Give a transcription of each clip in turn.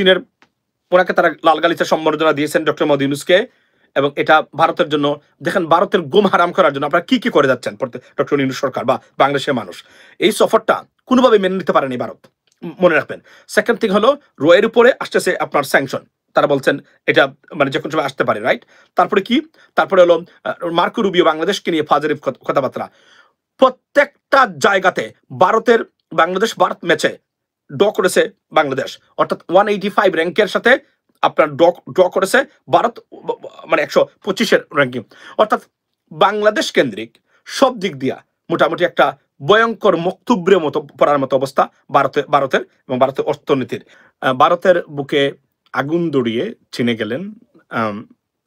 চীনের ওনাকে তারা লাল গালিচা সম্বর্ধনা দিয়েছেন ডক্টর মোহাম্মদ ইউনূসকে, এবং এটা ভারতের জন্য দেখেন ভারতের গুম হারাম করার জন্য আপনারা কি কি করে যাচ্ছেন ডক্টর ইউনূস সরকার বা বাংলাদেশের মানুষ। এই সফরটা কোনোভাবে মেনে নিতে পারেনি ভারত, মনে রাখবেন। সেকেন্ড থিং হলো রোয়ের উপরে আসতেছে আপনার স্যাংশন, তারা বলছেন এটা মানে যে কোনো সময় আসতে পারে, রাইট। তারপরে কি, তারপরে হলো মার্কো রুবিও বাংলাদেশকে নিয়ে পজিটিভ কথাবার্তা। প্রত্যেকটা জায়গাতে ভারতের বাংলাদেশ ভারত ম্যাচে ড্র করেছে বাংলাদেশ, অর্থাৎ 185 র্যাঙ্কের সাথে আপনার ড্র করেছে ভারত, মানে 125-এর র্যাঙ্কিং, অর্থাৎ বাংলাদেশ কেন্দ্রিক সব দিক দিয়া মোটামুটি একটা ভয়ঙ্কর মক্তব্যের মতো পড়ার মতো অবস্থা ভারতের এবং ভারতের অর্থনীতির। ভারতের বুকে আগুন দড়িয়ে চিনে গেলেন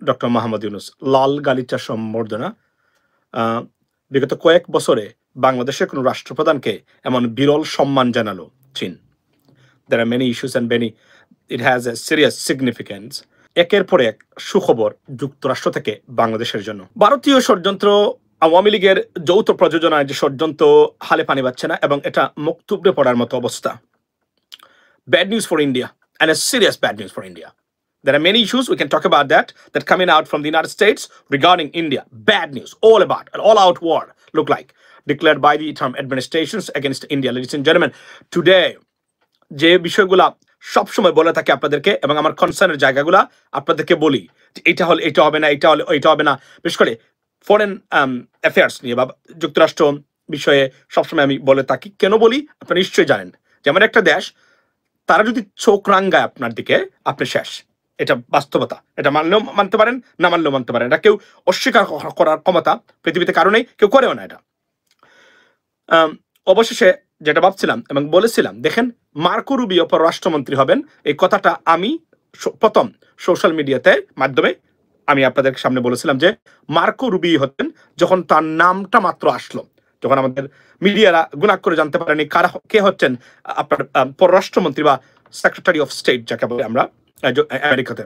ডক্টর মোহাম্মদ ইউনূস, লাল গালিচা সম্বর্ধনা। বিগত কয়েক বছরে বাংলাদেশের কোনো রাষ্ট্রপ্রধানকে এমন বিরল সম্মান জানালো চীন। There are many issues and it has a serious significance. একের পর এক সুখবর যুক্তরাষ্ট্র থেকে বাংলাদেশের জন্য। ভারতীয় ষড়যন্ত্র, আওয়ামী লীগের যৌথ প্রযোজনায় যে ষড়যন্ত্র হালে পানি পাচ্ছে না, এবং এটা মক্তব্যে পড়ার মতো অবস্থা। Bad news for India, and a serious bad news for India. There are many issues we can talk about that coming out from the United States regarding India. Bad news, all about an all-out war, look like, declared by the Trump administrations against India. Ladies and gentlemen, today যে বিষয়গুলা সবসময় বলে থাকে আপনাদেরকে, এবং আমার কনসার্নের জায়গাগুলা আপনাদেরকে বলি, এটা হলে এটা হবে না, এটা হলে এটা হবে না, বিশেষ করে ফরেন অ্যাফেয়ার্স নিয়ে বা যুক্তরাষ্ট্র বিষয়ে সবসময় আমি বলে থাকি। কেন বলি আপনারা নিশ্চয়ই জানেন, যেমন একটা দেশ তারা যদি চোখ রাঙ্গায় আপনার দিকে, আপনি শেষ। এটা বাস্তবতা, এটা মানলেও মানতে পারেন, না মানলেও মানতে পারেন, এটা কেউ অস্বীকার করার ক্ষমতা পৃথিবীতে কারণেই, কেউ করেও না এটা। অবশেষে যেটা ভাবছিলাম এবং বলেছিলাম, দেখেন মার্কো রুবিও পররাষ্ট্রমন্ত্রী হবেন, এই কথাটা আমি প্রথম সোশ্যাল মিডিয়াতে মাধ্যমে আমি আপনাদের সামনে বলেছিলাম যে মার্কো রুবিও হতেন যখন তার নামটা মাত্র আসলো, যখন আমাদের মিডিয়ারা গুনাক করে জানতে পারেনি কারা কে হচ্ছেন আপনার পররাষ্ট্রমন্ত্রী বা সেক্রেটারি অফ স্টেট যাকে বলে আমরা আমেরিকাতে।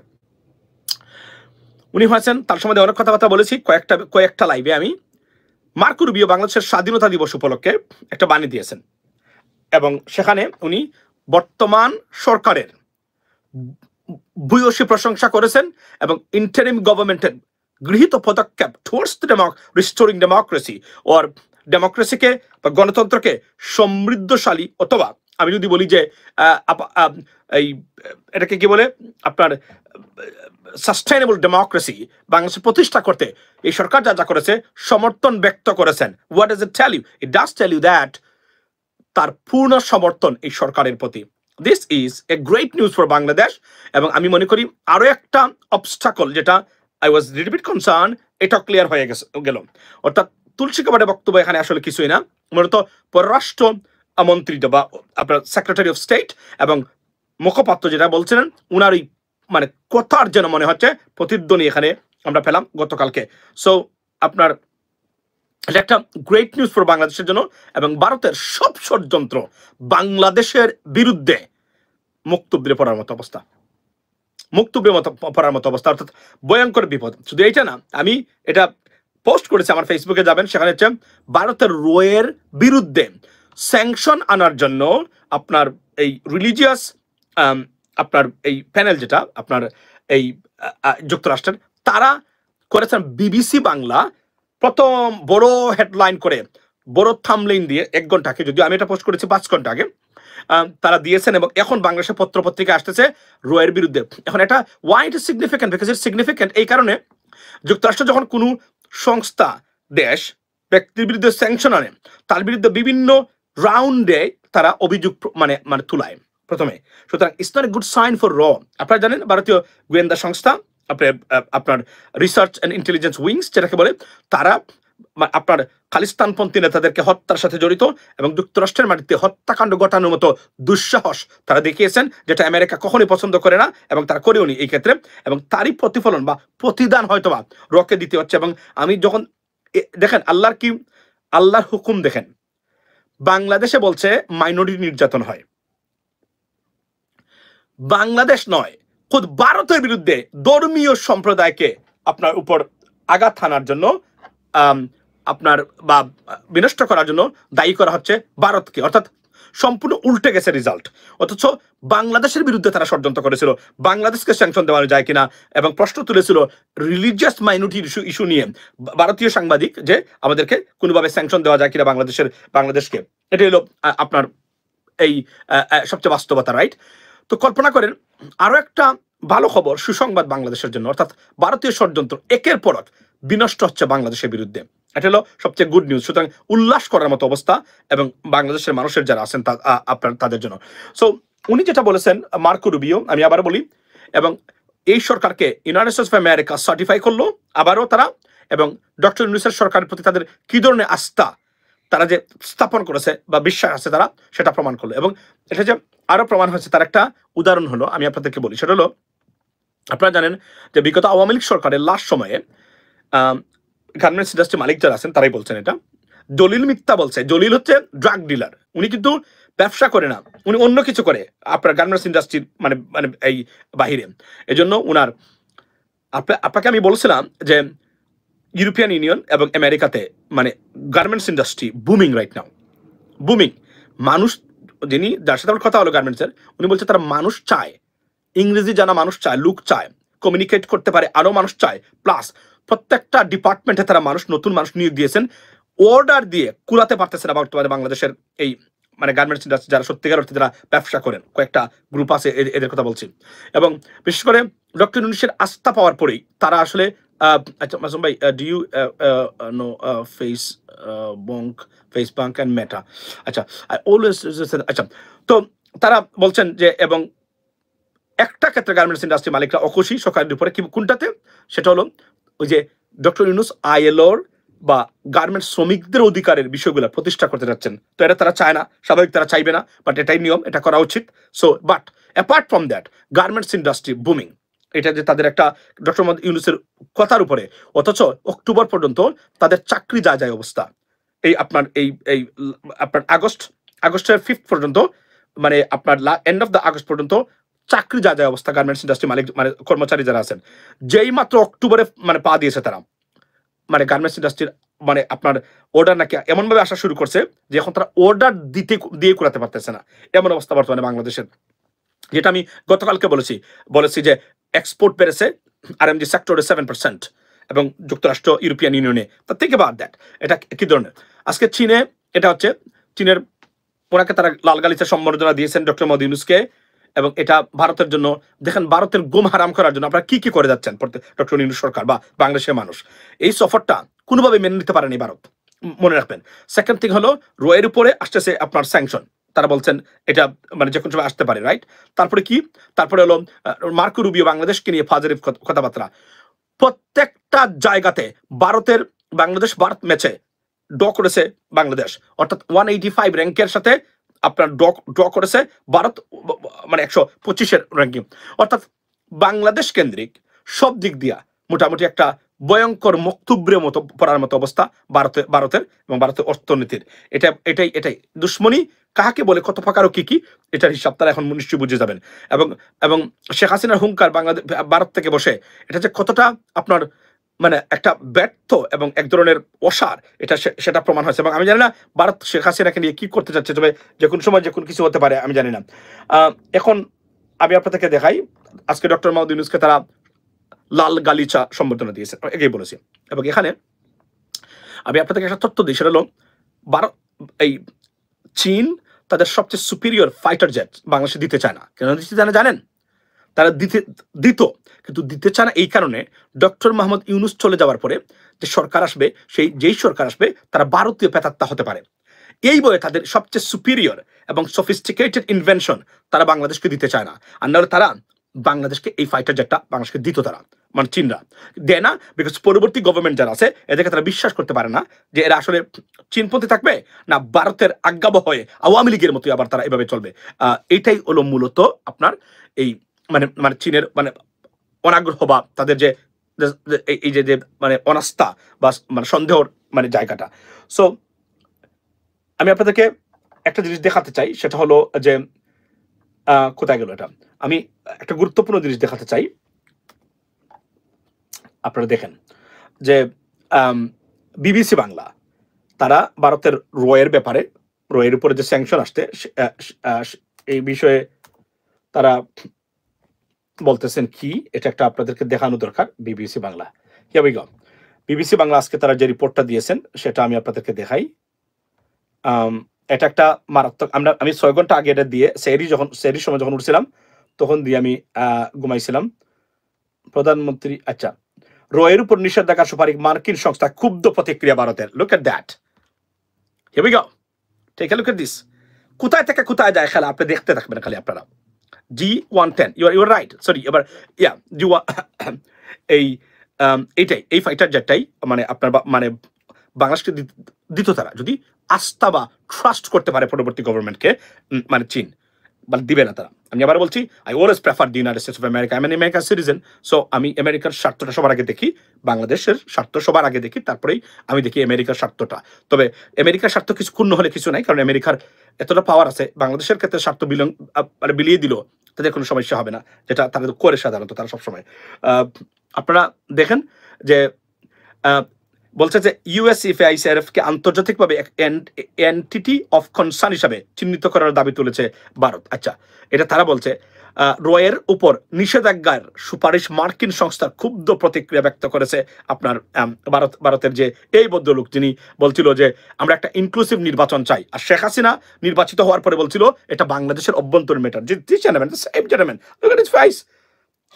উনি হয়েছেন, তার সম্বন্ধে অনেক কথাবার্তা বলেছি কয়েকটা লাইভে আমি। মার্কো রুবিও বাংলাদেশের স্বাধীনতা দিবস উপলক্ষে একটা বাণী দিয়েছেন, এবং সেখানে উনি বর্তমান সরকারের ভূয়সী প্রশংসা করেছেন এবং ইন্টারিম গভর্নমেন্টের গৃহীত পদক্ষেপ টুয়ার্ডস দ্য রিস্টোরিং ডেমোক্রেসি ওর ডেমোক্রেসিকে বা গণতন্ত্রকে সমৃদ্ধশালী, অথবা আমি যদি বলি যে এই এটাকে কি বলে আপনার সাস্টেইনেবল ডেমোক্রেসি বাংলাদেশে প্রতিষ্ঠা করতে এই সরকার যা যা করেছে সমর্থন ব্যক্ত করেছেন। What does it tell you? It does tell you that তার পূর্ণ সমর্থন এই সরকারের প্রতি। This is a great news for Bangladesh. এবং আমি মনে করি আরো একটা অবস্টাকল যেটা I was little bit concern, এটা ক্লিয়ার হয়ে গেল। অর্থাৎ তুলসী কাবাডের বক্তব্য এখানে আসলে কিছুই না, মূলত পররাষ্ট্র মন্ত্রী বা আপনার সেক্রেটারি অফ স্টেট এবং মুখপাত্র যেটা বলছিলেন, উনার ওই মানে কথার যেন মনে হচ্ছে প্রতিধ্বনি এখানে আমরা পেলাম গতকালকে। সো আপনার এটা একটা গ্রেট নিউজ ফর বাংলাদেশের জন্য, এবং ভারতের সব ষড়যন্ত্র বাংলাদেশের বিরুদ্ধে মুক্তব্যে পড়ার মতো অবস্থা, পড়ার মতো অবস্থা, অর্থাৎ ভয়ঙ্কর বিপদ। শুধু এইটা না, আমি এটা পোস্ট করেছি আমার ফেসবুকে, যাবেন সেখানে হচ্ছে ভারতের রোয়ের বিরুদ্ধে স্যাংশন আনার জন্য আপনার এই রিলিজিয়াস আপনার এই প্যানেল যেটা আপনার এই যুক্তরাষ্ট্রের, তারা করেছেন বিবিসি বাংলা প্রথম বড় হেডলাইন করে বড় থামলাইন দিয়ে 1 ঘন্টা আগে, যদিও আমি এটা পোস্ট করেছি 5 ঘন্টা আগে, তারা দিয়েছেন। এবং এখন বাংলাদেশের পত্রপত্রিকা আসতেছে রোয়ের বিরুদ্ধে। এখন এটা why it is significant, because it significant এই কারণে, যুক্তরাষ্ট্র যখন কোনো সংস্থা দেশ ব্যক্তির বিরুদ্ধে স্যাংশন আনে, তার বিরুদ্ধে বিভিন্ন রাউন্ডে তারা অভিযোগ মানে তুলায় প্রথমে। সুতরাং it's not a good sign for র। আপনারা জানেন ভারতীয় গোয়েন্দা সংস্থা আপনার রিসার্চ অ্যান্ড ইন্টেলিজেন্স উইংস যেটাকে বলে, তারা আপনার খালিস্তানপন্থী নেতাদেরকে হত্যার সাথে জড়িত এবং যুক্তরাষ্ট্রের মাটিতে হত্যাকাণ্ড ঘটানোর মতো দুঃসাহস তারা দেখিয়েছেন, যেটা আমেরিকা কখনোই পছন্দ করে না এবং তারা করেও নি এই ক্ষেত্রে। এবং তারই প্রতিফলন বা প্রতিদান হয়তোবা রকে দিতে হচ্ছে। এবং আমি যখন দেখেন আল্লাহর হুকুম দেখেন, বাংলাদেশে বলছে মাইনরিটি নির্যাতন হয়, বাংলাদেশ নয়, খুদ ভারতের বিরুদ্ধে ধর্মীয় সম্প্রদায়কে আপনার উপর আঘাত হানার জন্য আপনার বা বিনষ্ট করার জন্য দায়ী করা হচ্ছে ভারতকে। অর্থাৎ সম্পূর্ণ উল্টে গেছে রেজাল্ট। অথচ বাংলাদেশের বিরুদ্ধে তারা ষড়যন্ত্র করেছিল বাংলাদেশকে স্যাংশন দেওয়া যায় কিনা, এবং প্রশ্ন তুলেছিল রিলিজিয়াস মাইনরিটি ইস্যু নিয়ে ভারতীয় সাংবাদিক, যে আমাদেরকে কোনোভাবে স্যাংশন দেওয়া যায় কিনা বাংলাদেশকে। এটা হলো আপনার এই সবচেয়ে বাস্তবতা, রাইট? তো কল্পনা করেন আরো একটা ভালো খবর, সুসংবাদ বাংলাদেশের জন্য, অর্থাৎ ভারতীয় ষড়যন্ত্র একের পর এক বিনষ্ট হচ্ছে বাংলাদেশের বিরুদ্ধে। এটা হলো সবচেয়ে গুড নিউজ। সুতরাং উল্লাস করার মতো অবস্থা, এবং বাংলাদেশের মানুষের যারা আছেন আপনার তাদের জন্য। সো উনি যেটা বলেছেন মার্কো রুবিও, আমি আবার বলি, এবং এই সরকারকে United states of America certify করলো আবারও তারা, এবং ডক্টর ইউনূসের সরকারের প্রতি তাদের কি ধরনের আস্থা তারা যে স্থাপন করেছে বা বিশ্বাস আছে তারা, সেটা প্রমাণ করলো। এবং এটা যে আরো প্রমাণ হয়েছে তার একটা উদাহরণ হলো, আমি আপনাদেরকে বলি। সেটা হলো, আপনারা জানেন যে বিগত আওয়ামী লীগ সরকারের লাস্ট সময়ে গার্মেন্টস ইন্ডাস্ট্রি মালিক যারা আছেন তারাই বলছেন এটা, জলিল মিথ্যা বলছে। জলিল হচ্ছে ড্রাগ ডিলার, উনি কিন্তু ব্যবসা করে না, উনি অন্য কিছু করে আপনার গার্মেন্টস ইন্ডাস্ট্রির মানে মানে এই বাহিরে। এজন্য উনার আপনাকে আমি বলছিলাম যে ইউরোপিয়ান ইউনিয়ন এবং আমেরিকাতে মানে garments industry booming right now, booming. মানুষ, যিনি যার সাথে আমার কথা হলো গার্মেন্টসের, উনি বলছে তারা মানুষ চায়, ইংরেজি জানা মানুষ চায়, লুক চায়, কমিউনিকেট করতে পারে আরো মানুষ চায়, প্লাস প্রত্যেকটা ডিপার্টমেন্টে তারা নতুন মানুষ নিয়োগ দিয়েছেন, অর্ডার দিয়ে কুলাতে পারতেছে না বর্তমানে বাংলাদেশের এই মানে গার্মেন্টস ইন্ডাস্ট্রি যারা সত্যিকার অর্থে যারা ব্যবসা করেন, কয়েকটা গ্রুপ আছে এদের কথা বলছি। এবং বিশেষ করে ডক্টর ইউনূসের আস্থা পাওয়ার পরেই তারা আসলে আচ্ছা মাসুম ভাই, do you know facebook and Meta? আচ্ছা, আচ্ছা, তো তারা বলছেন যে, এবং একটা ক্ষেত্রে গার্মেন্টস ইন্ডাস্ট্রি মালিকরা অখুশি সরকারের উপরে, কোনটাতে? সেটা হলো ওই যে ডক্টর ইউনূস আইএলওর বা গার্মেন্টস শ্রমিকদের অধিকারের বিষয়গুলো প্রতিষ্ঠা করতে যাচ্ছেন। তো এটা তারা চায় না, স্বাভাবিক, তারা চাইবে না, বাট এটাই নিয়ম, এটা করা উচিত। So but apart from that, garments industry booming, এটা যে তাদের একটা ডক্টর মোহাম্মদ ইউনূসের কথার উপরে, অথচ অক্টোবর পর্যন্ত তাদের চাকরি যায় অবস্থা। এই আপনার এই আপনার আগস্টের 5 পর্যন্ত, মানে আপনার এন্ড অফ দ্য আগস্ট পর্যন্ত চাকরি যায় অবস্থা গার্মেন্টস ইন্ডাস্ট্রি মালিক মানে কর্মচারী যারা আছেন। যেই মাত্র অক্টোবরে মানে পা দিয়েছে তারা, মানে গার্মেন্টস ইন্ডাস্ট্রির মানে আপনার অর্ডার নাকি এমনভাবে আসা শুরু করছে যে এখন তারা অর্ডার দিয়ে করাতে পারতেছে না, এমন অবস্থা বর্তমানে বাংলাদেশের। যেটা আমি গতকালকে বলেছি যে এক্সপোর্ট বেড়েছে আরএমজি সেক্টরে 7%, এবং যুক্তরাষ্ট্র, ইউরোপিয়ান ইউনিয়নে। তা থেকে বাদ দ্যাট, এটা কি ধরনের? আজকে চীনে, এটা হচ্ছে চীনের, ওনাকে তারা লাল গালিচা সম্বর্ধনা দিয়েছেন ডক্টর মোহাম্মদ ইউনূসকে, এবং এটা ভারতের জন্য, দেখেন ভারতের গুম হারাম করার জন্য আপনারা কি করে যাচ্ছেন ডক্টর ইউনূস সরকার বা বাংলাদেশের মানুষ। এই সফরটা কোনোভাবে মেনে নিতে পারেনি ভারত, মনে রাখবেন। সেকেন্ড থিং হলো, রোয়ের উপরে আসতেছে আপনার স্যাংশন, তারা বলছেন এটা মানে যে কোনো সময় আসতে পারে, রাইট? তারপরে কি? তারপরে হলো মার্কো রুবিও বাংলাদেশকে নিয়ে ফাজারিফ কথাবার্তা। প্রত্যেকটা জায়গাতে বাংলাদেশ ভারত ম্যাচে ড্র করেছে বাংলাদেশ, অর্থাৎ 185 র্যাঙ্কের সাথে আপনার ড্র করেছে ভারত, মানে 125-এর র্যাঙ্কিং। অর্থাৎ বাংলাদেশ কেন্দ্রিক সব দিক দিয়া মোটামুটি একটা ভয়ঙ্কর মক্তব্যের মতো পড়ার মতো অবস্থা ভারতের এবং ভারতের অর্থনীতির। এটাই দুশ্মনী কাহাকে বলে, কত প্রকার ও কি, এটার হিসাব তারা এখন নিশ্চয়ই বুঝে যাবেন। এবং শেখ হাসিনার হুঙ্কার ভারত থেকে বসে, এটা যে কতটা আপনার মানে একটা ব্যর্থ এবং এক ধরনের অসার, সেটা প্রমাণ হয়েছে। এবং আমি জানি না ভারত শেখ হাসিনাকে নিয়ে কি করতে চাচ্ছে, তবে যে কোনো সময় যে কোনো কিছু হতে পারে, আমি জানি না। এখন আমি আপনাদেরকে দেখাই, আজকে ডক্টর মোহাম্মদ ইউনূসকে তারা লাল গালিচা সম্বর্ধনা দিয়েছেন, এগিয়ে বলেছি। এবং এখানে আমি আপনাদেরকে একটা তথ্য দিই, সেটা হলো এই চীন তাদের সবচেয়ে সুপিরিয়র ফাইটার জেট বাংলাদেশে দিতে চায় না। কেন দিতে চায় না জানেন? তারা দিত, কিন্তু দিতে চায় না এই কারণে, ডক্টর মোহাম্মদ ইউনূস চলে যাওয়ার পরে যে সরকার আসবে, যেই সরকার আসবে তারা ভারতীয় প্রেতাত্মা হতে পারে। এই বয়ে তাদের সবচেয়ে সুপিরিয়র এবং সফিস্টিকেটেড ইনভেনশন তারা বাংলাদেশকে দিতে চায় না। আর নাহলে তারা বাংলাদেশকে এই ফাইটার জেটটা বাংলাদেশকে দিত, তারা মানে চীনরা দেয় না, বিকজ পরবর্তী গভর্নমেন্ট যারা আছে এদেরকে তারা বিশ্বাস করতে পারে না যে এরা আসলে চীনপন্থী থাকবে না ভারতের আজ্ঞাবহ হয়ে আওয়ামী লীগের মতোই আবার তারা এভাবে চলবে। এইটাই হলো মূলত আপনার এই মানে চীনের মানে অনাগ্রহ বা তাদের যে এই যে মানে অনাস্থা বা মানে সন্দেহর মানে জায়গাটা। সো আমি আপনাদেরকে একটা জিনিস দেখাতে চাই, সেটা হলো যে কোথায় গেল এটা, আমি একটা গুরুত্বপূর্ণ জিনিস দেখাতে চাই। আপনারা দেখেন যে বিবিসি বাংলা তারা ভারতের রয়ের ব্যাপারে এর উপরে যে স্যাংশন আসতে এই বিষয়ে তারা বলতেছেন কি, এটা একটা আপনাদেরকে দেখানো দরকার। বিবিসি বাংলা, বিবিসি বাংলা আজকে তারা যে রিপোর্টটা দিয়েছেন সেটা আমি আপনাদেরকে দেখাই। এটা একটা মারাত্মক, আমি 6 ঘন্টা আগে এটা দিয়ে সেরির সময় যখন উঠছিলাম তখন দিয়ে আমি ঘুমাইছিলাম। প্রধানমন্ত্রী, আচ্ছা, এর উপর নিষেধাজ্ঞার সুপারিশ মার্কিন সংস্থা, ক্ষুব্ধ প্রতিক্রিয়া ভারতের। Look at that, here we go, take a look at this. কোথায় থেকে কোথায় যায় খেলা আপনি দেখতে থাকবেন খালি আপনারা। G110, ইউর রাইট, সরি, এবার এইটাই, এই ফাইটার জেটটাই মানে আপনার মানে বাংলাদেশকে দিত তারা, যদি আস্থা বা ট্রাস্ট করতে পারে পরবর্তী গভর্নমেন্টকে, মানে চীন, বা দিবে না তারা। আমি আবার বলছি, I always prefer the United states of America. I am an American citizen, so আমি আমেরিকার স্বার্থটা সবার আগে দেখি, বাংলাদেশের স্বার্থ সবার আগে দেখি, তারপরেই আমি দেখি আমেরিকার স্বার্থটা। তবে আমেরিকার স্বার্থ কিছু ক্ষুণ্ণ হলে কিছু নাই, কারণ আমেরিকার এতটা পাওয়ার আছে, বাংলাদেশের ক্ষেত্রে স্বার্থ মানে বিলিয়ে দিল তাদের কোনো সমস্যা হবে না, যেটা তারা করে সাধারণত তারা সবসময়। আপনারা দেখেন যে বলছে যে ইউএসএফআইসিআরএফ কে আন্তর্জাতিকভাবে এন্টিটি অফ কনসার্ন হিসাবে চিহ্নিত করার দাবি তুলেছে ভারত। আচ্ছা, এটা তারা বলছে এর উপর নিষেধাজ্ঞার সুপারিশ মার্কিন সংস্থার ক্ষুব্ধ প্রতিক্রিয়া ব্যক্ত করেছে আপনার ভারতের যে এই ভদ্রলোক, যিনি বলছিল যে আমরা একটা ইনক্লুসিভ নির্বাচন চাই, আর শেখ হাসিনা নির্বাচিত হওয়ার পরে বলছিল এটা বাংলাদেশের অভ্যন্তরীণ matter. This gentleman, the same gentleman, look at his face,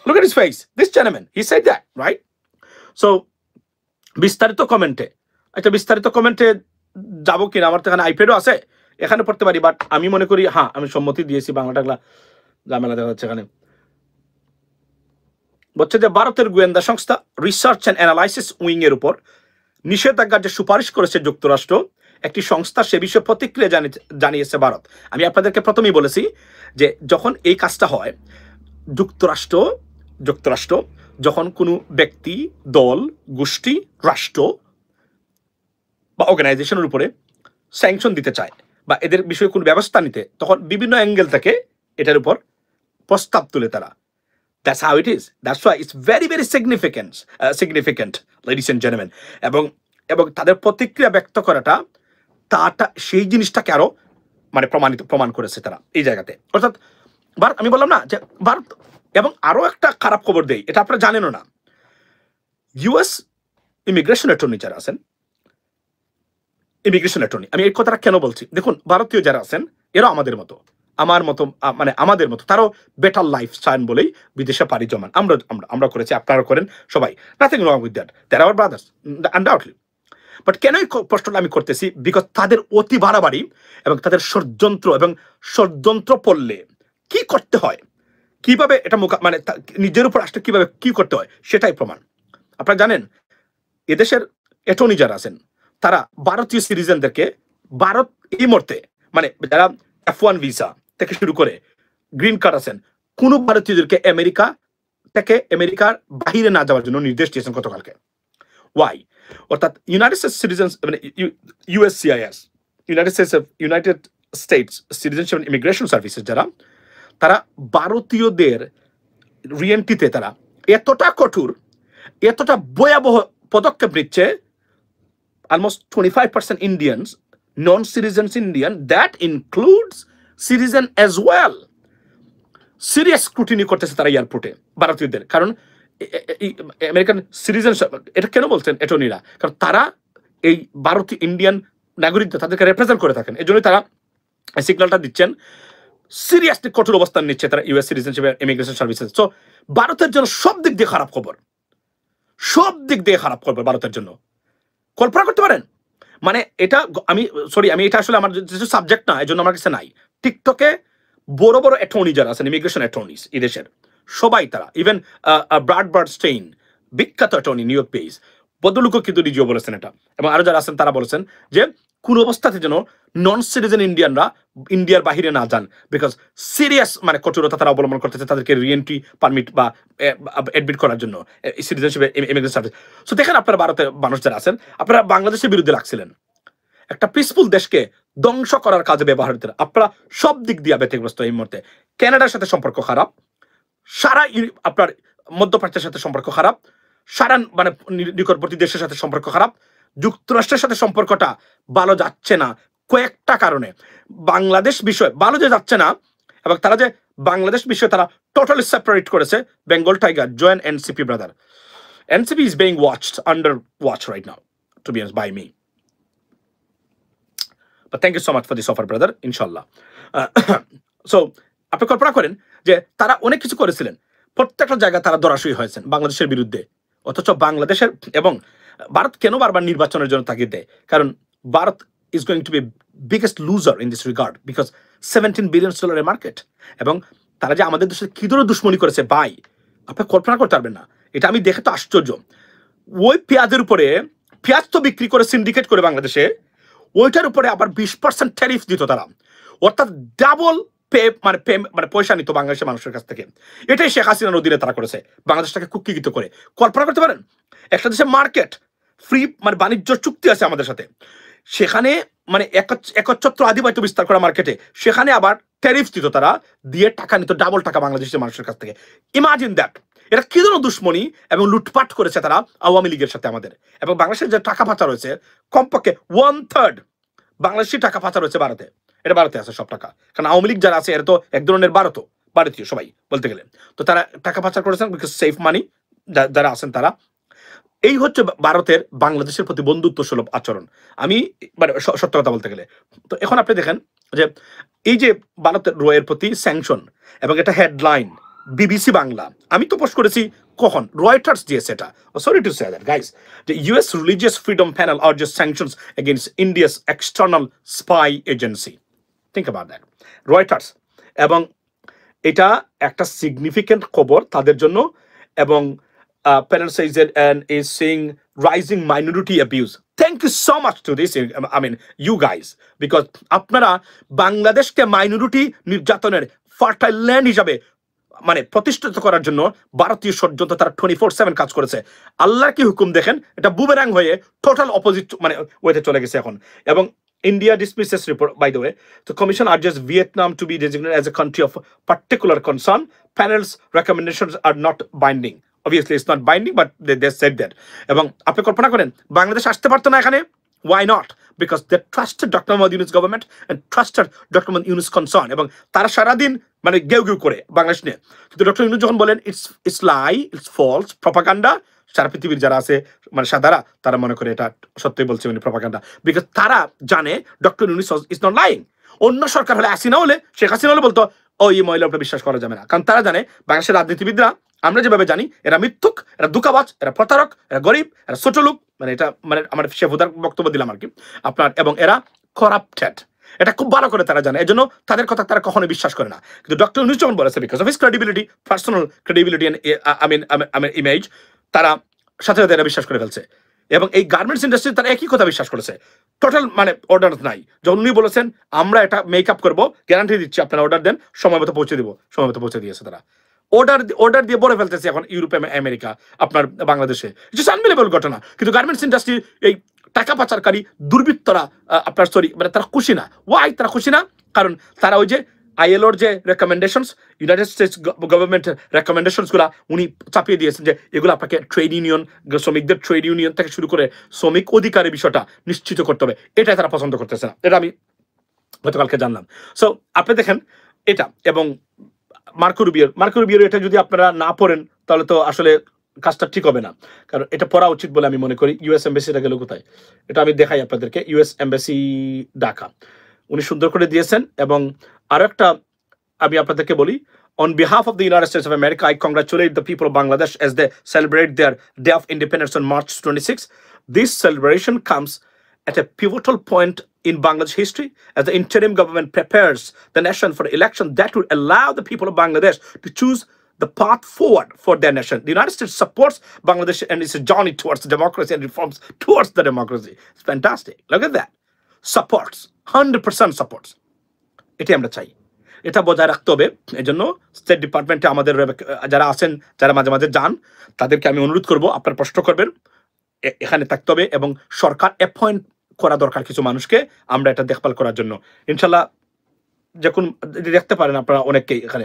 look at his face, this gentleman, he said that, right? So বিস্তারিত কমেন্টে, আচ্ছা, বিস্তারিত কমেন্টে যাবো কিনা, আমার তো এখানে আইপ্যাডও আছে, এখানে পড়তে পারি, বাট আমি মনে করি হ্যাঁ আমি সম্মতি দিয়েছি। বাংলা টাংলা ঝামেলা দেখা যাচ্ছে এখানে। বলছে যে ভারতের গোয়েন্দা সংস্থা রিসার্চ অ্যান্ড অ্যানালাইসিস উইং এর উপর নিষেধাজ্ঞার যে সুপারিশ করেছে যুক্তরাষ্ট্র, একটি সংস্থা সে বিষয়ে প্রতিক্রিয়া জানিয়েছে ভারত। আমি আপনাদেরকে প্রথমেই বলেছি যে যখন এই কাজটা হয়, যুক্তরাষ্ট্র যখন কোনো ব্যক্তি, দল, গোষ্ঠী, রাষ্ট্র বা অর্গানাইজেশনের উপরে স্যাংশন দিতে চায় বা এদের বিষয়ে কোনো ব্যবস্থা নিতে, তখন বিভিন্ন অ্যাঙ্গেল থেকে এটার উপর প্রস্তাব তুলে তারা। That's how it is. That's why it's very, very significant, ladies and gentlemen. এবং তাদের প্রতিক্রিয়া ব্যক্ত করাটা সেই জিনিসটাকে আরো মানে প্রমাণ করেছে তারা এই জায়গাতে। অর্থাৎ ভারত, আমি বললাম না যে ভারত, এবং আরো একটা খারাপ খবর দেই, এটা আপনারা জানেনও না, ইউএস ইমিগ্রেশন অ্যাটর্নি যারা আছেন, ইমিগ্রেশন অ্যাটর্নি, আমি এই কথাটা কেন বলছি, দেখুন ভারতীয় যারা আছেন এরা আমাদের মতো, আমাদের মতো তারাও বেটার লাইফ চান বলেই বিদেশে পাড়ি জমান। আমরা করেছি, আপনারা করেন, সবাই, nothing wrong with that, there our brothers undoubtedly. But কেন এই প্রশ্নটা আমি করতেছি, বিকজ তাদের অতি বাড়াবাড়ি এবং তাদের ষড়যন্ত্র পড়লে কি করতে হয়, কিভাবে এটা মানে নিজের উপর আসলে কিভাবে কি করতে হয় সেটাই প্রমাণ। আপনারা জানেন এদেশের অ্যাটর্নি যারা আছেন তারা ভারতীয় সিটিজেনদেরকে ভারত এই মুহূর্তে, মানে যারা F1 ভিসা থেকে শুরু করে গ্রিন কার্ড আছেন, কোন ভারতীয়দেরকে আমেরিকার বাহিরে না যাওয়ার জন্য নির্দেশ দিয়েছেন গতকালকে। ওয়াই? অর্থাৎ United States citizenship and immigration services যারা, তারা ভারতীয়দের রিএন্ট্রিতে তারা এতটা কঠোর, এতটা ভয়াবহ পদক্ষেপ নিচ্ছে, almost 25% Indians, non-citizens Indian, that includes citizen as well, serious scrutiny করতেছে তারা এয়ারপোর্টে ভারতীয়দের। কারণ আমেরিকান সিটিজেন, এটা কেন বলছেন অ্যাটর্নিরা, কারণ তারা এই ভারতীয় ইন্ডিয়ান নাগরিকদের তাদেরকে রিপ্রেজেন্ট করে থাকেন, এই জন্যই তারা সিগন্যালটা দিচ্ছেন, সিরিয়াসলি কঠোর অবস্থান নিচ্ছে তারা US citizenship immigration services. So ভারতের জন্য সব দিক দিয়ে খারাপ খবর, ভারতের জন্য। কল্পনা করতে পারেন, মানে এটা আমি এটা আসলে আমার সাবজেক্ট না, এই জন্য আমার কাছে নাই। টিকটকে বড় বড় অ্যাটর্নি যারা আছেন, ইমিগ্রেশন অ্যাটর্নিস এদেশের সবাই, তারা ইভেন ব্রাড স্টেইন, বিখ্যাত অ্যাটর্নি, নিউ ইয়র্ক বেস, বদলুকও কিন্তু নিজেও বলেছেন এটা, এবং আরো যারা আছেন তারা বলেছেন যে কোন অবস্থাতে যেন নন সিটিজেন ইন্ডিয়ানরা ইন্ডিয়ার বাহিরে না যান, বিকজ সিরিয়াস মানে কঠোরতা তারা অবলম্বন করতেছে তাদেরকে রিএন্ট্রি পারমিট বা অ্যাডমিট করার জন্য সিটিজেনশিপ ইমিগ্রেশন সার্ভিস। সো দেখেন আপনারা ভারতের মানুষ যারা আছেন, আপনারা বাংলাদেশের বিরুদ্ধে লাগছিলেন, একটা পিসফুল দেশকে ধ্বংস করার কাজে ব্যবহার হতে, আপনারা সব দিক দিয়ে ব্যতিগ্রস্ত। এই মুহূর্তে কানাডার সাথে সম্পর্ক খারাপ, সারা আপনার মধ্যপ্রাচ্যের সাথে সম্পর্ক খারাপ, সারা মানে নিকটবর্তী দেশের সাথে সম্পর্ক খারাপ, যুক্তরাষ্ট্রের সাথে সম্পর্কটা ভালো যাচ্ছে না, কয়েকটা কারণে বাংলাদেশ বিষয় ভালো যে যাচ্ছে না, এবং তারা যে বাংলাদেশ বিষয়ে তারা টোটালি সেপারেট করেছে। Bengal tiger join NCP brother, NCP is being watched under watch right now to be honest by me. But thank you so much for this offer, brother. Inshallah. So, আপনি কল্পনা করেন যে তারা অনেক কিছু করেছিলেন, প্রত্যেকটা জায়গায় তারা ধরাশয়ী হয়েছেন বাংলাদেশের বিরুদ্ধে। অথচ বাংলাদেশের এবং ভারত কেন বারবার নির্বাচনের জন্য তাগিদ দেয়? কারণ Bharat is going to be biggest loser in this regard because $17 billion market, এবং তারা যে আমাদের দেশে কি ধরনের দুশ্মনী করেছে ভাই, আপনি কল্পনা করতে পারবেন না। এটা আমি দেখে তো আশ্চর্য। ওই পেঁয়াজের উপরে, পেঁয়াজ তো বিক্রি করে সিন্ডিকেট করে বাংলাদেশে, ওইটার উপরে আবার 20% ট্যারিফ দিত তারা, অর্থাৎ ডাবল মানে পয়সা নিত বাংলাদেশের মানুষের কাছ থেকে। এটাই শেখ হাসিনার অধীনে তারা করেছে, বাংলাদেশটাকে কুক্ষিগত করে। কল্পনা করতে পারেন একটা দেশের মার্কেট ফ্রি মানে বাণিজ্য চুক্তি আছে আমাদের সাথে, সেখানে মানে একচ্ছত্র আধিপত্য বিস্তার করা মার্কেটে, সেখানে আবার ট্যারিফ দিত তারা, দিয়ে টাকা নিত ডাবল টাকা বাংলাদেশের মানুষের কাছ থেকে। ইমাজিন দ্যাট, এটা কি ধরনের দুশ্মনী এবং লুটপাট করেছে তারা আওয়ামী লীগের সাথে আমাদের। এবং বাংলাদেশের যে টাকা পাচার রয়েছে কমপক্ষে 1/3 বাংলাদেশি টাকা পাচার রয়েছে ভারতে। এটা ভারতে আছে সব টাকা, কারণ আওয়ামী লীগ যারা আছে এরা তো এক ধরনের ভারতীয় সবাই বলতে গেলে। তো তারা টাকা পাচার করেছেন বিকজ সেফ মানি যারা আছেন তারা। এই হচ্ছে ভারতের বাংলাদেশের প্রতি বন্ধুত্ব সুলভ আচরণ, আমি মানে সত্য কথা বলতে গেলে। তো এখন আপনি দেখেন যে এই যে ভারতের রয়ের প্রতি স্যাংশন, এবং এটা হেডলাইন বিবিসি বাংলা, আমি তো পোস্ট করেছি কখন, রয়টার্স দিয়েছে এটা। Sorry to say that guys, the US Religious Freedom Panel urges sanctions against India's external spy agency. Think about that. Reuters, এবং এটা একটা সিগনিফিক্যান্ট খবর তাদের জন্য। এবং panel says that and is seeing rising minority abuse. Thank you so much to this, I mean you guys, because আপনারা বাংলাদেশকে minority নির্যাতনের ফার্টাইল ল্যান্ড হিসাবে মানে প্রতিষ্ঠিত করার জন্য ভারতীয় ষড়যন্ত্র তারা 24/7 কাজ করেছে। আল্লাহর কি হুকুম দেখেন, এটা বুমেরাং হয়ে টোটাল অপোজিট মানে ওয়েতে চলে গেছে এখন। এবং India dismisses report, by the way. The commission urges Vietnam to be designated as a country of particular concern. Panel's recommendations are not binding. Obviously, it's not binding, but they said that. এবং আপনি কল্পনা করেন বাংলাদেশ আসতে পারতো না এখানে? Why not? Because they trusted Dr. Mohamed Yunus government and trusted Dr. Mohamed Yunus concern. এবং তারা সারাদিন মানে গেউ করে বাংলাদেশ নিয়ে। কিন্তু ডক্টর ইউনুস যখন বলেন it's lie, it's false, propaganda, সারা পৃথিবীর যারা আছে মানে সাদারা তারা মনে করে এটা সত্যি বলছে মানে প্রপাগান্ডা, বিকজ তারা জানে doctor Yunus is not lying. অন্য সরকার হলে হাসিনা হলে, শেখ হাসিনা হলে বলতো ও এই মহিলার উপরে বিশ্বাস করা যাবে না, কারণ তারা জানে বাংলাদেশের রাজনীতিবিদরা আমরা যেভাবে জানি এরা মিথ্যুক, এরা দুকাবাজ, এরা প্রতারক, এরা গরিব, এরা ছোট লোক, মানে এটা মানে আমার শেফুদার বক্তব্য দিলাম আর কি আপনার, এবং এরা করাপ্টেড, এটা খুব ভালো করে তারা জানে। এজন্য তাদের কথা তারা কখনো বিশ্বাস করে না। কিন্তু ডক্টর ইউনুস যখন বলেছে because of his credibility, personal credibility and I mean image, তারা সাথে সাথে এরা বিশ্বাস করে ফেলছে। এবং এই গার্মেন্টস ইন্ডাস্ট্রি তারা একই কথা বিশ্বাস করেছে, টোটাল মানে অর্ডার নাই। যখন উনি বলেছেন আমরা এটা মেকআপ করবো, গ্যারান্টি দিচ্ছি আপনারা অর্ডার দেন, সময় মতো পৌঁছে দিব, সময় মতো পৌঁছে দিয়েছে তারা। অর্ডার দিয়ে বলে ফেলতেছে এখন ইউরোপে, আমেরিকা, আপনার বাংলাদেশে। ইটস আনবিলিভেবল ঘটনা। কিন্তু গার্মেন্টস ইন্ডাস্ট্রি এই টাকা পাচারকারী দুর্বৃত্তরা আপনার মানে তারা খুশি না। ওয়াই তারা খুশি না? কারণ তারা ওই যে আইএলওর যে recommendations, United states government recommendations গুলা উনি চাপিয়ে দিয়েছেন যে এগুলো আপনাকে ট্রেড ইউনিয়ন, শ্রমিকদের ট্রেড ইউনিয়ন থেকে শুরু করে শ্রমিক অধিকারের বিষয়টা নিশ্চিত করতে হবে, এটাই তারা পছন্দ করতেছে না। এটা আমি গতকালকে জানলাম। সো আপনি দেখেন এটা, এবং মার্কো রুবিওর এটা যদি আপনারা না পড়েন তাহলে তো আসলে কাজটা ঠিক হবে না, কারণ এটা পড়া উচিত বলে আমি মনে করি। ইউএস এম্বাসিটা গেল কোথায়, এটা আমি দেখাই আপনাদেরকে। ইউএস এম্বাসি ঢাকা, উনি সুন্দর করে দিয়েছেন। এবং আরো একটা আমি আপনাদেরকে বলি, on behalf of the United States of America, I congratulate the people of Bangladesh as they celebrate their Day of Independence on March 26. This celebration comes at a pivotal point in Bangladesh history as the interim government prepares the nation for an election that will allow the people of Bangladesh to choose the path forward for their nation. The United States supports Bangladesh and its journey towards democracy and reforms towards the democracy. It's fantastic. Look at that. Supports. 100% supports. এটি আমরা চাই, এটা বজায় রাখতে হবে। এই জন্য state ডিপার্টমেন্টে আমাদের যারা আছেন, যারা মাঝে মাঝে যান, তাদেরকে আমি অনুরোধ করব আপনারা প্রশ্ন করবেন, এখানে থাকতে হবে। এবং সরকার অ্যাপয়েন্ট করা দরকার কিছু মানুষকে আমরা এটা দেখভাল করার জন্য। ইনশাল্লাহ যখন দেখতে পারেন আপনারা অনেককেই এখানে